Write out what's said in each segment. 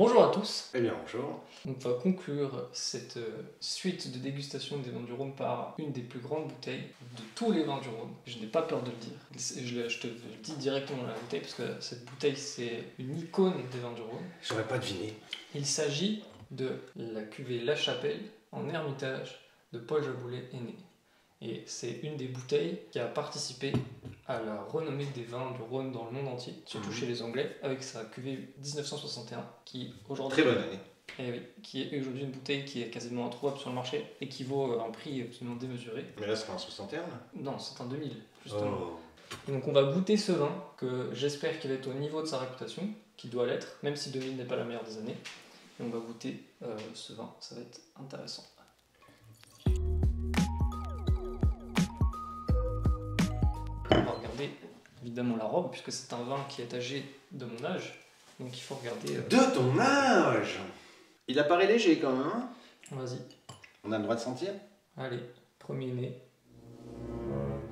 Bonjour à tous. Eh bien, bonjour. On va conclure cette suite de dégustation des vins du Rhône par une des plus grandes bouteilles de tous les vins du Rhône. Je n'ai pas peur de le dire. Je te le dis directement dans la bouteille parce que cette bouteille c'est une icône des vins du Rhône. J'aurais pas deviné. Il s'agit de la cuvée La Chapelle en Hermitage de Paul Jaboulet aîné. Et c'est une des bouteilles qui a participé à la renommée des vins du Rhône dans le monde entier, surtout chez les Anglais, avec sa cuvée 1961, qui aujourd'hui... Très bonne année. Oui, qui est aujourd'hui une bouteille qui est quasiment introuvable sur le marché et qui vaut un prix absolument démesuré. Mais là, c'est un 61 là. Non, c'est un 2000, justement. Oh. Et donc on va goûter ce vin, que j'espère qu'il va être au niveau de sa réputation, qu'il doit l'être, même si 2000 n'est pas la meilleure des années. Et on va goûter ce vin, ça va être intéressant. On va regarder évidemment la robe, puisque c'est un vin qui est âgé de mon âge. Donc il faut regarder... De ton âge. Il apparaît léger quand même, hein. Vas-y. On a le droit de sentir. Allez, premier nez.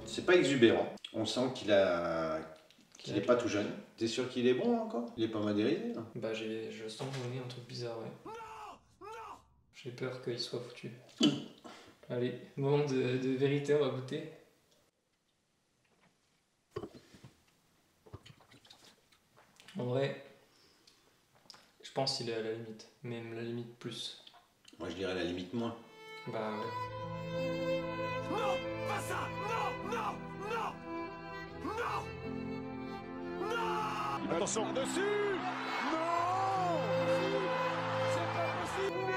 C'est pas exubérant. On sent qu'il est pas tout jeune. T'es sûr qu'il est bon encore? Il est pas modérisé là? Bah je sens au nez un truc bizarre, ouais. J'ai peur qu'il soit foutu. Allez, moment de vérité, on va goûter. En vrai, je pense qu'il est à la limite, même la limite plus. Moi je dirais à la limite moins. Bah ouais. Non, pas ça. Non, non, non, non, non. Attention. Dessus. Non. C'est pas possible.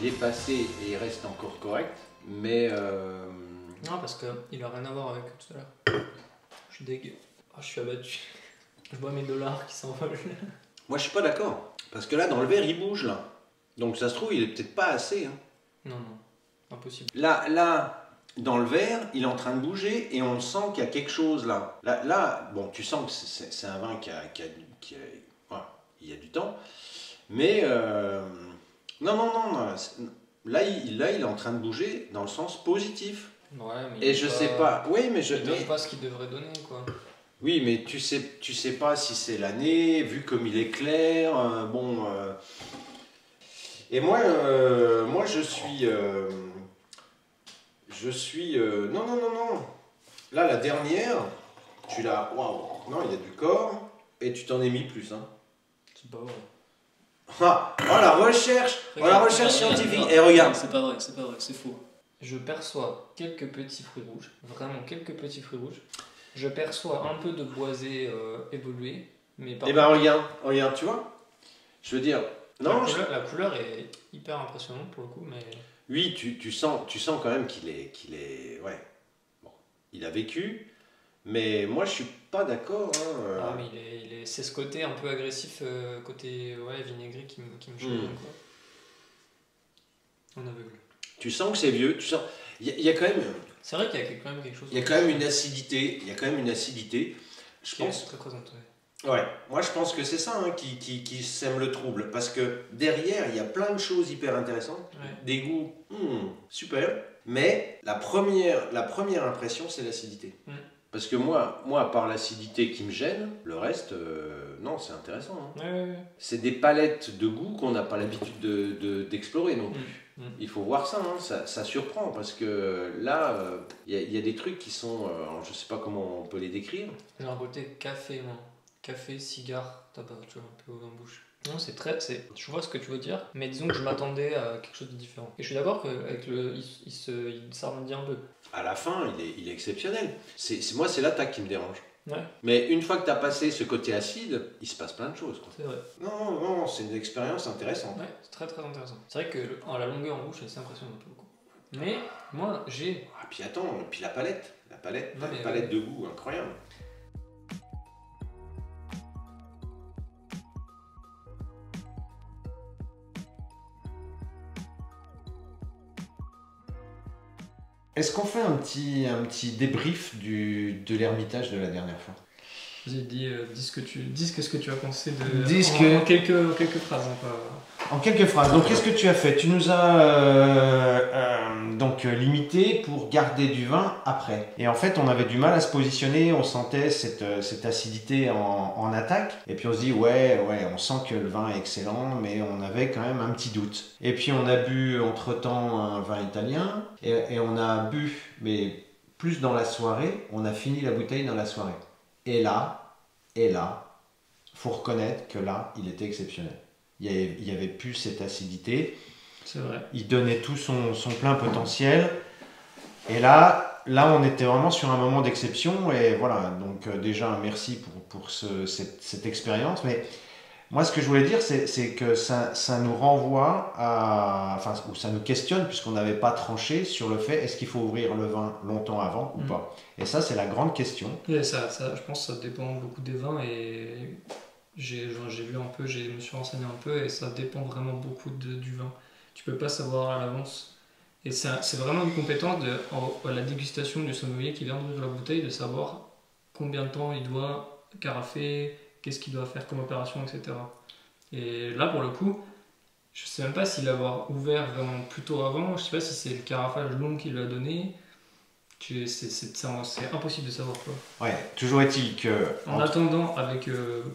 Il est passé et il reste encore correct, mais Non, parce qu'il a rien à voir avec tout à l'heure. Je suis dégueu. Oh, je suis abattu. Je vois mes dollars qui s'envolent. moi je suis pas d'accord. Parce que là dans le verre il bouge là. Donc ça se trouve il est peut-être pas assez. Hein. Non, non, impossible. Là, dans le verre, il est en train de bouger et on sent qu'il y a quelque chose là. Là, bon, tu sens que c'est un vin voilà, il y a du temps. Mais non. Là, il est en train de bouger dans le sens positif. Ouais, mais Et je sais pas. Oui, mais il donne pas ce qu'il devrait donner, quoi. oui, mais tu sais pas si c'est l'année, vu comme il est clair. Et moi, je suis. Non. Là, la dernière, tu l'as. Waouh. Non, il y a du corps. Et tu t'en es mis plus, hein. C'est pas vrai. Ah, la recherche. La recherche scientifique. Et regarde. C'est pas vrai, c'est faux. Je perçois quelques petits fruits rouges, vraiment quelques petits fruits rouges. Je perçois un peu de boisé évolué, mais par Et ben regarde, tu vois. Je veux dire. Non, la couleur est hyper impressionnante pour le coup, mais... Oui, tu sens quand même qu'il est. Ouais. Bon, il a vécu. Mais moi, je suis pas d'accord. Hein. Ah, mais c'est ce côté un peu agressif, côté vinaigré qui me chagrine, quoi. En aveugle. Tu sens que c'est vieux. Tu sens. Il y a quand même. C'est vrai qu'il y a quand même quelque chose. Il y a quand même une acidité. Je pense. Très présente, ouais. Ouais. Moi, je pense que c'est ça hein, qui sème le trouble. Parce que derrière, il y a plein de choses hyper intéressantes. Ouais. Des goûts super. Mais la première impression, c'est l'acidité. Parce que moi, à part l'acidité qui me gêne, le reste, non, c'est intéressant. Hein. Ouais. C'est des palettes de goût qu'on n'a pas l'habitude d'explorer non plus. Il faut voir ça, hein. Ça surprend parce que là, il y a des trucs qui sont, je sais pas comment on peut les décrire. J'ai un côté café, moi. Café, cigare, tabac, tu vois, un peu en bouche. Non, je vois ce que tu veux dire, mais disons que je m'attendais à quelque chose de différent. Et je suis d'accord qu'avec il s'arrondit un peu. À la fin, il est exceptionnel. Moi, c'est l'attaque qui me dérange. Ouais. Mais une fois que tu as passé ce côté acide, il se passe plein de choses. C'est vrai. Non, c'est une expérience intéressante. Ouais, c'est très très intéressant. C'est vrai que la longueur en bouche, c'est assez impressionnant pour le coup. Mais moi, j'ai... Ah, puis attends, puis la palette. Non, mais palette de goût, incroyable. Est-ce qu'on fait un petit débrief de l'Ermitage de la dernière fois? Vas-y, dis ce que tu as pensé de... En quelques phrases. Hein, pas... En quelques phrases. Donc, qu'est-ce que tu as fait? Tu nous as donc limité pour garder du vin après. Et en fait, on avait du mal à se positionner. On sentait cette acidité en attaque. Et puis, on se dit, ouais, on sent que le vin est excellent, mais on avait quand même un petit doute. Et puis, on a bu entre-temps un vin italien. Et on a bu, mais plus dans la soirée. On a fini la bouteille dans la soirée. Et là, faut reconnaître que là, il était exceptionnel. Il y avait plus cette acidité. C'est vrai. Il donnait tout son plein potentiel. Et là, on était vraiment sur un moment d'exception. Et voilà, donc déjà, merci pour cette expérience. Mais moi, ce que je voulais dire, c'est que ça nous renvoie à... Enfin, ou ça nous questionne, puisqu'on n'avait pas tranché sur le fait, est-ce qu'il faut ouvrir le vin longtemps avant ou pas? Et ça, c'est la grande question. Et ça, je pense que ça dépend beaucoup des vins. Et j'ai vu un peu, je me suis renseigné un peu, et ça dépend vraiment beaucoup du vin. Tu peux pas savoir à l'avance. Et c'est vraiment une compétence à la dégustation du sommelier qui vient d'ouvrir la bouteille, de savoir combien de temps il doit carafer, qu'est-ce qu'il doit faire comme opération, etc. Et là, pour le coup, je sais même pas s'il va avoir ouvert vraiment plus tôt avant, je sais pas si c'est le carafage long qu'il lui a donné. C'est impossible de savoir quoi. Ouais, toujours est-il que... En attendant, avec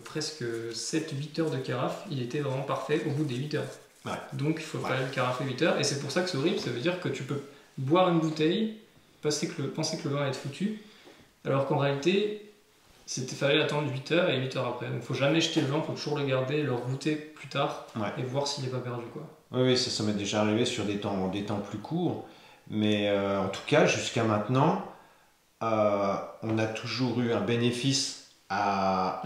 presque 7-8 heures de carafe, il était vraiment parfait au bout des 8 heures. Ouais. Donc il faut pas le carafer 8 heures, et c'est pour ça que c'est horrible, ça veut dire que tu peux boire une bouteille, penser que le vin va être foutu, alors qu'en réalité, fallait attendre 8 heures et 8 heures après. Donc faut jamais jeter le vin, faut toujours le garder, le goûter plus tard, et voir s'il n'est pas perdu, quoi. Oui, ça m'est déjà arrivé sur des temps plus courts. Mais en tout cas, jusqu'à maintenant, on a toujours eu un bénéfice à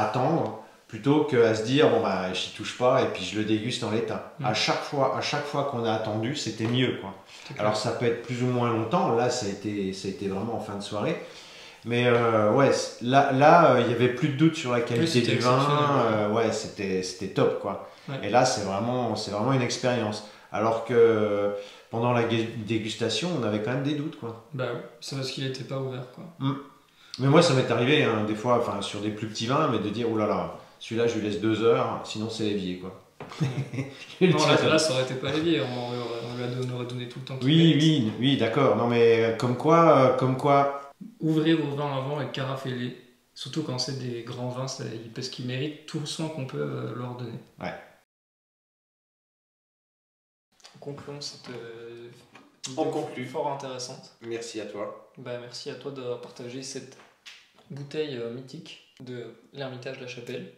attendre plutôt qu'à se dire, bon, bah, j'y touche pas et puis je le déguste en l'état. À chaque fois qu'on a attendu, c'était mieux, quoi. Alors, ça peut être plus ou moins longtemps. Là, ça a été vraiment en fin de soirée. Mais ouais, là, il n'y avait plus de doute sur la qualité du vin. Ouais, c'était top, quoi. Ouais. Et là, c'est vraiment une expérience. Alors que pendant la dégustation, on avait quand même des doutes, quoi. Bah oui, c'est parce qu'il n'était pas ouvert, quoi. Mais moi, ça m'est arrivé, hein, des fois, enfin, sur des plus petits vins, mais de dire, oh là là, celui-là, je lui laisse 2 heures, sinon c'est l'évier, quoi. Non, là, ça aurait été pas l'évier, on aurait donné tout le temps. Oui, d'accord. Non, mais comme quoi... Ouvrir vos vins avant et carafer-les, surtout quand c'est des grands vins, parce qu'ils méritent tout le soin qu'on peut leur donner. Ouais. Concluons cette vidéo fort intéressante. Merci à toi. Merci à toi d'avoir partagé cette bouteille mythique de l'Ermitage de la Chapelle.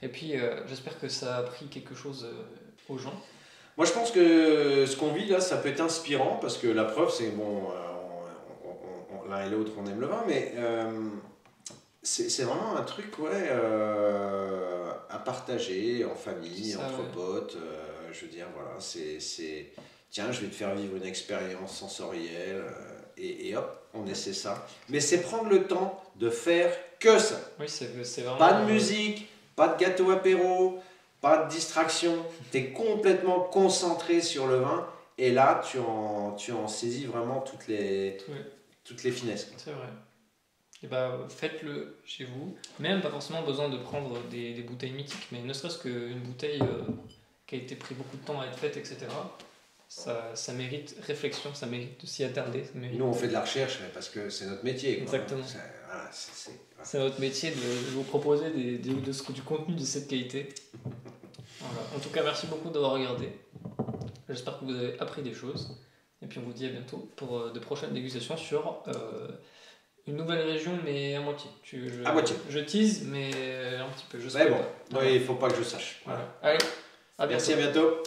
Et puis j'espère que ça a appris quelque chose aux gens. Moi je pense que ce qu'on vit là, ça peut être inspirant, parce que la preuve c'est bon, l'un et l'autre on aime le vin, mais c'est vraiment un truc à partager en famille, entre potes. Je veux dire, voilà, tiens, je vais te faire vivre une expérience sensorielle, et hop, on essaie ça. Mais c'est prendre le temps de faire que ça. Oui, c'est vraiment... Pas de musique, pas de gâteau apéro, pas de distraction. Tu es complètement concentré sur le vin, et là, tu en saisis vraiment toutes les finesses. C'est vrai. Et faites-le chez vous. Même pas forcément besoin de prendre des bouteilles mythiques, mais ne serait-ce qu'une bouteille... qui a été pris beaucoup de temps à être faite, etc. Ça mérite réflexion, ça mérite de s'y attarder. Nous, on fait de la recherche parce que c'est notre métier, quoi. Exactement. C'est notre métier de vous proposer du contenu de cette qualité. Voilà. En tout cas, merci beaucoup d'avoir regardé. J'espère que vous avez appris des choses. Et puis on vous dit à bientôt pour de prochaines dégustations sur une nouvelle région, mais à moitié. À moitié. Je tease, mais un petit peu. Mais bon, il ne faut pas que je sache. Voilà. Allez. Merci, à bientôt.